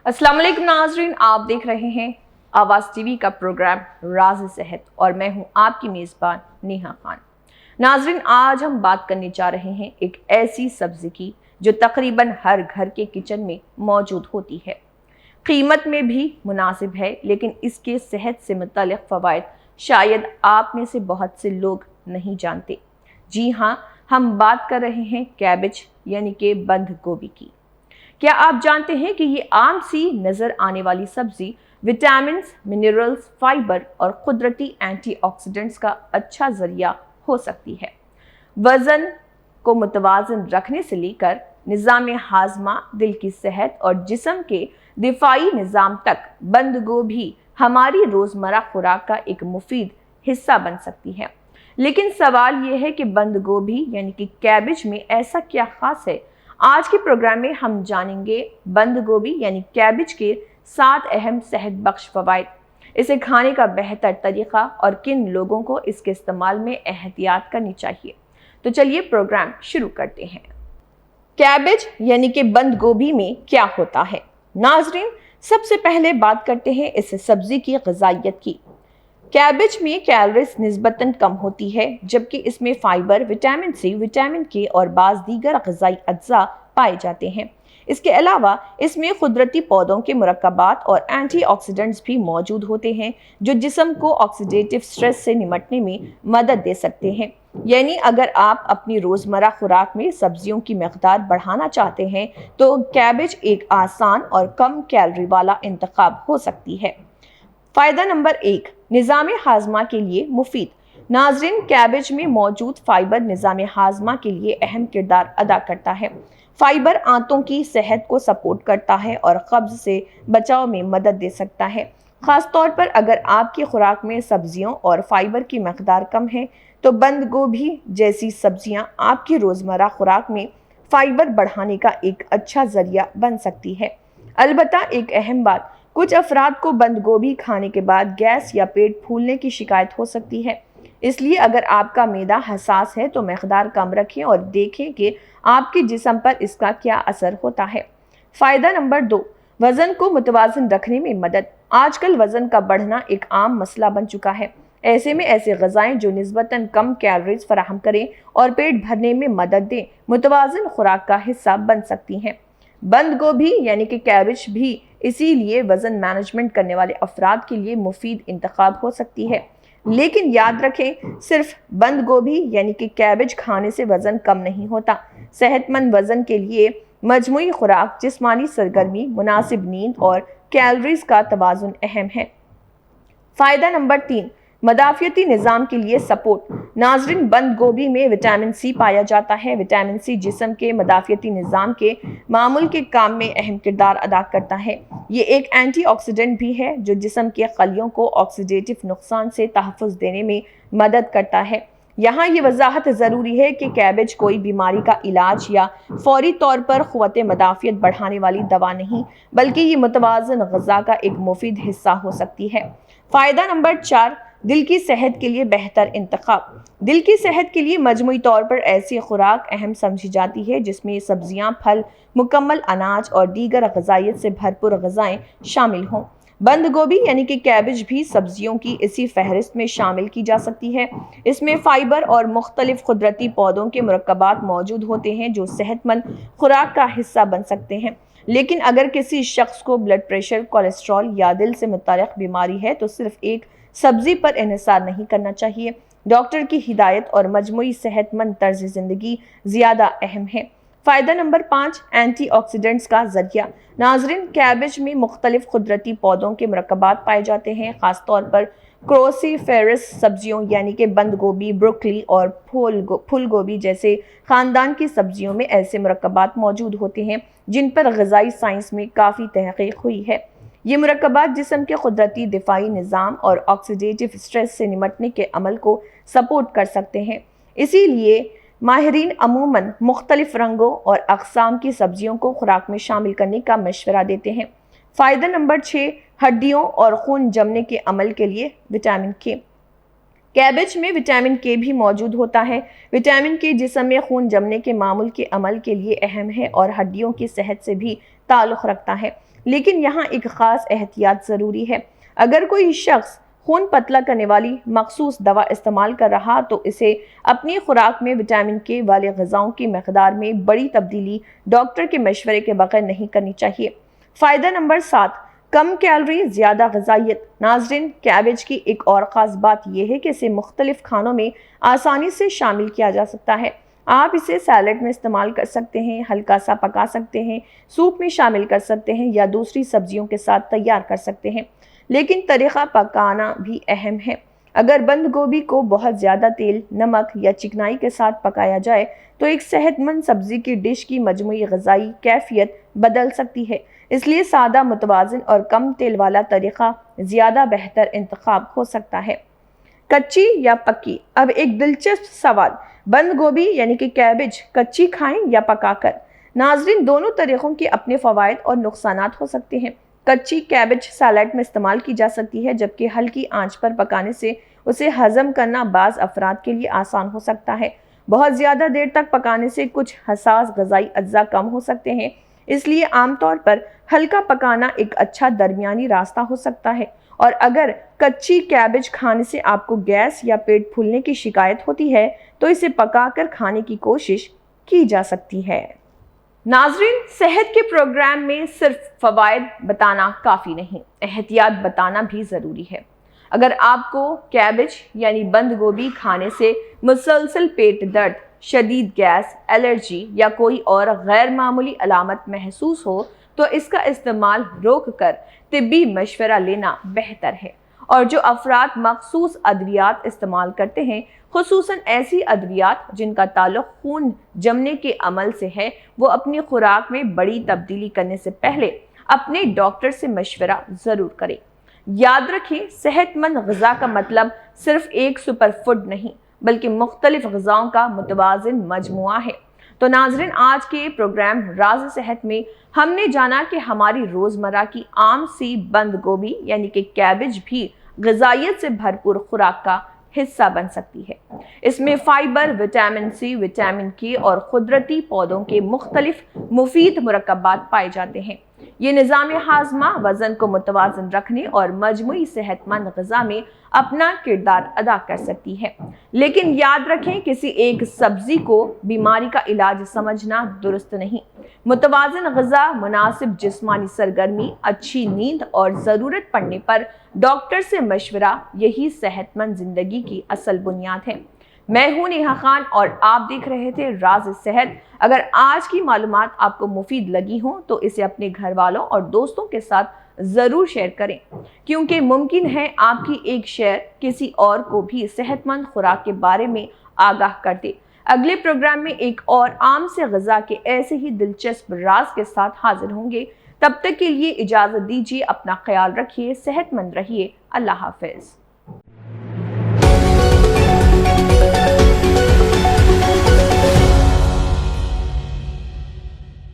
अस्सलाम वालेकुम नाजरीन, आप देख रहे हैं आवाज़ टीवी का प्रोग्राम राज़ सेहत और मैं हूं आपकी मेज़बान नेहा खान। नाजरीन, आज हम बात करने जा रहे हैं एक ऐसी सब्ज़ी की जो तकरीबन हर घर के किचन में मौजूद होती है। कीमत में भी मुनासिब है, लेकिन इसके सेहत से मुतल्लिक़ फ़वाइद शायद आप में से बहुत से लोग नहीं जानते। जी हाँ, हम बात कर रहे हैं कैबेज यानी कि बंद गोभी की। क्या आप जानते हैं कि ये आम सी नज़र आने वाली सब्जी विटामिन, मिनरल्स, फाइबर और कुदरती एंटीऑक्सीडेंट्स का अच्छा जरिया हो सकती है। वज़न को मुतवाज़न रखने से लेकर निज़ाम हाज़मा, दिल की सेहत और जिस्म के दिफाई निज़ाम तक बंद गोभी हमारी रोज़मर्रा खुराक का एक मुफीद हिस्सा बन सकती है। लेकिन सवाल ये है कि बंद गोभी यानी कि कैबेज में ऐसा क्या खास है। आज के प्रोग्राम में हम जानेंगे बंद गोभी यानी कैबेज के 7 अहम सेहत बख्श फ़वाइद, इसे खाने का बेहतर तरीक़ा और किन लोगों को इसके इस्तेमाल में एहतियात करनी चाहिए। तो चलिए प्रोग्राम शुरू करते हैं। कैबेज यानी कि बंद गोभी में क्या होता है। नाजरीन, सबसे पहले बात करते हैं इस सब्जी की ग़िज़ाइयत की। कैबेज में कैलोरीज निस्बतन कम होती है, जबकि इसमें फाइबर, विटामिन सी, विटामिन के और बाज़ दीगर ग़िज़ाई अज्जा पाए जाते हैं। इसके अलावा इसमें कुदरती पौधों के मुरक्कबात और एंटीऑक्सीडेंट्स भी मौजूद होते हैं, जो जिस्म को ऑक्सीडेटिव स्ट्रेस से निपटने में मदद दे सकते हैं। यानी अगर आप अपनी रोज़मर्रा खुराक में सब्जियों की मकदार बढ़ाना चाहते हैं तो कैबेज एक आसान और कम कैलोरी वाला इंतखाब हो सकती है। फ़ायदा नंबर 1, निज़ाम हाज़मा के लिए मुफीद। नाज़रीन, कैबेज में मौजूद फ़ाइबर निज़ाम हाज़मा के लिए अहम किरदार अदा करता है। फ़ाइबर आंतों की सेहत को सपोर्ट करता है और कब्ज़ से बचाव में मदद दे सकता है। ख़ास तौर पर अगर आपकी खुराक में सब्जियों और फ़ाइबर की मकदार कम है तो बंद गोभी जैसी सब्जियाँ आपकी रोज़मर्रा खुराक में फ़ाइबर बढ़ाने का एक अच्छा ज़रिया बन सकती है। अलबत्ता एक अहम बात, कुछ अफराद को बंद गोभी खाने के बाद गैस या पेट फूलने की शिकायत हो सकती है। इसलिए अगर आपका मैदा हसास है तो मकदार कम रखें और देखें कि आपके जिस्म पर इसका क्या असर होता है। फ़ायदा नंबर 2, वज़न को मुतवाज़न रखने में मदद। आजकल वज़न का बढ़ना एक आम मसला बन चुका है। ऐसे में ऐसे ग़िज़ाएँ जो निस्बतन कम कैलोरीज फराहम करें और पेट भरने में मदद दें, मुतवाज़न खुराक का हिस्सा बन सकती हैं। बंद गोभी यानी कि कैबेज भी इसीलिए वज़न मैनेजमेंट करने वाले अफराद के लिए मुफीद इंतखाब हो सकती है। लेकिन याद रखें, सिर्फ बंद गोभी यानी कि कैबेज खाने से वज़न कम नहीं होता। सेहतमंद वज़न के लिए मजमूई खुराक, जिस्मानी सरगर्मी, मुनासिब नींद और कैलोरीज का तवाज़ुन अहम है। फ़ायदा नंबर 3, मदाफ़ियती निज़ाम के लिए सपोर्ट। नाज़रीन, बंद गोभी में विटामिन सी पाया जाता है। विटामिन सी जिस्म के मदाफ़ियती निज़ाम के मामूल के काम में अहम किरदार अदा करता है। ये एक एंटीऑक्सीडेंट भी है जो जिस्म के खलियों को ऑक्सीडेटिव नुकसान से तहफ़्फ़ुज़ देने में मदद करता है। यहाँ ये वजाहत ज़रूरी है कि कैबेज कोई बीमारी का इलाज या फ़ौरी तौर पर क़ुव्वत मदाफ़ियत बढ़ाने वाली दवा नहीं, बल्कि ये मुतवाज़न ग़िज़ा का एक मुफीद हिस्सा हो सकती है। फ़ायदा नंबर 4, दिल की सेहत के लिए बेहतर इंतखाब। दिल की सेहत के लिए मजमूई तौर पर ऐसी खुराक अहम समझी जाती है जिसमें सब्जियां, फल, मुकम्मल अनाज और दीगर ग़िज़ाइयत से भरपूर ग़िज़ाएँ शामिल हों। बंद गोभी यानी कि कैबेज भी सब्जियों की इसी फहरिस्त में शामिल की जा सकती है। इसमें फ़ाइबर और मुख्तलिफ कुदरती पौधों के मुरक्कबात मौजूद होते हैं जो सेहतमंद खुराक का हिस्सा बन सकते हैं। लेकिन अगर किसी शख्स को ब्लड प्रेशर, कोलेस्ट्रॉल या दिल से मुताल्लिक़ बीमारी है तो सिर्फ एक सब्जी पर इन्हिसार नहीं करना चाहिए। डॉक्टर की हिदायत और मजमूई सेहतमंद तर्ज ज़िंदगी ज़्यादा अहम है। फ़ायदा नंबर 5, एंटीऑक्सीडेंट्स का ज़रिया। नाज़रीन, कैबेज में मुख्तलिफ कुदरती पौधों के मुरक्कबात पाए जाते हैं। ख़ास तौर पर क्रोसीफेरस सब्जियों यानी कि बंद गोभी, ब्रोकली और फूल गोभी जैसे ख़ानदान की सब्जियों में ऐसे मुरक्कबात मौजूद होते हैं जिन पर ग़िज़ाई साइंस में काफ़ी तहक़ीक़ हुई है। ये मुरक्कबात जिस्म के कुदरती दिफाई निज़ाम और ऑक्सीडेटिव स्ट्रेस से निपटने के अमल को सपोर्ट कर सकते हैं। इसीलिए माहिरीन अमूमन मुख्तलिफ रंगों और अक़साम की सब्जियों को खुराक में शामिल करने का मशवरा देते हैं। फ़ायदा नंबर 6, हड्डियों और खून जमने के अमल के लिए विटामिन के। कैबेज में विटामिन के भी मौजूद होता है। विटामिन के जिस्म में खून जमने के मामूल के अमल के लिए अहम है और हड्डियों की सेहत से भी تعلق رکھتا ہے، لیکن یہاں ایک خاص احتیاط ضروری ہے۔ اگر کوئی شخص خون پتلا کرنے والی مخصوص دوا استعمال کر رہا تو اسے اپنی خوراک میں وٹامن کے والے غذاؤں کی مقدار میں بڑی تبدیلی ڈاکٹر کے مشورے کے بغیر نہیں کرنی چاہیے۔ فائدہ نمبر 7، کم کیلوری زیادہ غذائیت۔ ناظرین، کیبج کی ایک اور خاص بات یہ ہے کہ اسے مختلف کھانوں میں آسانی سے شامل کیا جا سکتا ہے۔ آپ اسے سیلڈ میں استعمال کر سکتے ہیں، ہلکا سا پکا سکتے ہیں، سوپ میں شامل کر سکتے ہیں یا دوسری سبزیوں کے ساتھ تیار کر سکتے ہیں۔ لیکن طریقہ پکانا بھی اہم ہے۔ اگر بند گوبھی کو بہت زیادہ تیل، نمک یا چکنائی کے ساتھ پکایا جائے تو ایک صحت مند سبزی کی ڈش کی مجموعی غذائی کیفیت بدل سکتی ہے۔ اس لیے سادہ، متوازن اور کم تیل والا طریقہ زیادہ بہتر انتخاب ہو سکتا ہے۔ کچی یا پکی؟ اب ایک دلچسپ سوال، بند گوبھی یعنی کہ کیبج کچی کھائیں یا پکا کر؟ ناظرین، دونوں طریقوں کے اپنے فوائد اور نقصانات ہو سکتے ہیں۔ کچی کیبج سیلڈ میں استعمال کی جا سکتی ہے، جبکہ ہلکی آنچ پر پکانے سے اسے ہضم کرنا بعض افراد کے لیے آسان ہو سکتا ہے۔ بہت زیادہ دیر تک پکانے سے کچھ حساس غذائی اجزاء کم ہو سکتے ہیں، اس لیے عام طور پر ہلکا پکانا ایک اچھا درمیانی راستہ ہو سکتا ہے۔ اور اگر کچی کیبج کھانے سے آپ کو گیس یا پیٹ پھولنے کی شکایت ہوتی ہے تو اسے پکا کر کھانے کی کوشش کی جا سکتی ہے۔ ناظرین، صحت کے پروگرام میں صرف فوائد بتانا کافی نہیں، احتیاط بتانا بھی ضروری ہے۔ اگر آپ کو کیبج یعنی بند گوبھی کھانے سے مسلسل پیٹ درد، شدید گیس، الرجی یا کوئی اور غیر معمولی علامت محسوس ہو تو اس کا استعمال روک کر طبی مشورہ لینا بہتر ہے۔ اور جو افراد مخصوص ادویات استعمال کرتے ہیں، خصوصاً ایسی ادویات جن کا تعلق خون جمنے کے عمل سے ہے، وہ اپنی خوراک میں بڑی تبدیلی کرنے سے پہلے اپنے ڈاکٹر سے مشورہ ضرور کریں۔ یاد رکھیں، صحت مند غذا کا مطلب صرف ایک سپر فوڈ نہیں، بلکہ مختلف غذاؤں کا متوازن مجموعہ ہے۔ تو ناظرین، آج کے پروگرام راز صحت میں ہم نے جانا کہ ہماری روزمرہ کی عام سی بند گوبھی یعنی کہ کیبج بھی غذائیت سے بھرپور خوراک کا حصہ بن سکتی ہے۔ اس میں فائبر، وٹامن سی، وٹامن کے اور قدرتی پودوں کے مختلف مفید مرکبات پائے جاتے ہیں۔ یہ نظام ہاضمہ، وزن کو متوازن رکھنے اور مجموعی صحت مند غذا میں اپنا کردار ادا کر سکتی ہے۔ لیکن یاد رکھیں، کسی ایک سبزی کو بیماری کا علاج سمجھنا درست نہیں۔ متوازن غذا، مناسب جسمانی سرگرمی، اچھی نیند اور ضرورت پڑنے پر ڈاکٹر سے مشورہ، یہی صحت مند زندگی کی اصل بنیاد ہے۔ میں ہوں نیہا خان اور آپ دیکھ رہے تھے راز صحت۔ اگر آج کی معلومات آپ کو مفید لگی ہوں تو اسے اپنے گھر والوں اور دوستوں کے ساتھ ضرور شیئر کریں، کیونکہ ممکن ہے آپ کی ایک شیئر کسی اور کو بھی صحت مند خوراک کے بارے میں آگاہ کر دے۔ اگلے پروگرام میں ایک اور عام سے غذا کے ایسے ہی دلچسپ راز کے ساتھ حاضر ہوں گے۔ تب تک کے لیے اجازت دیجیے، اپنا خیال رکھیے، صحت مند رہیے۔ اللہ حافظ۔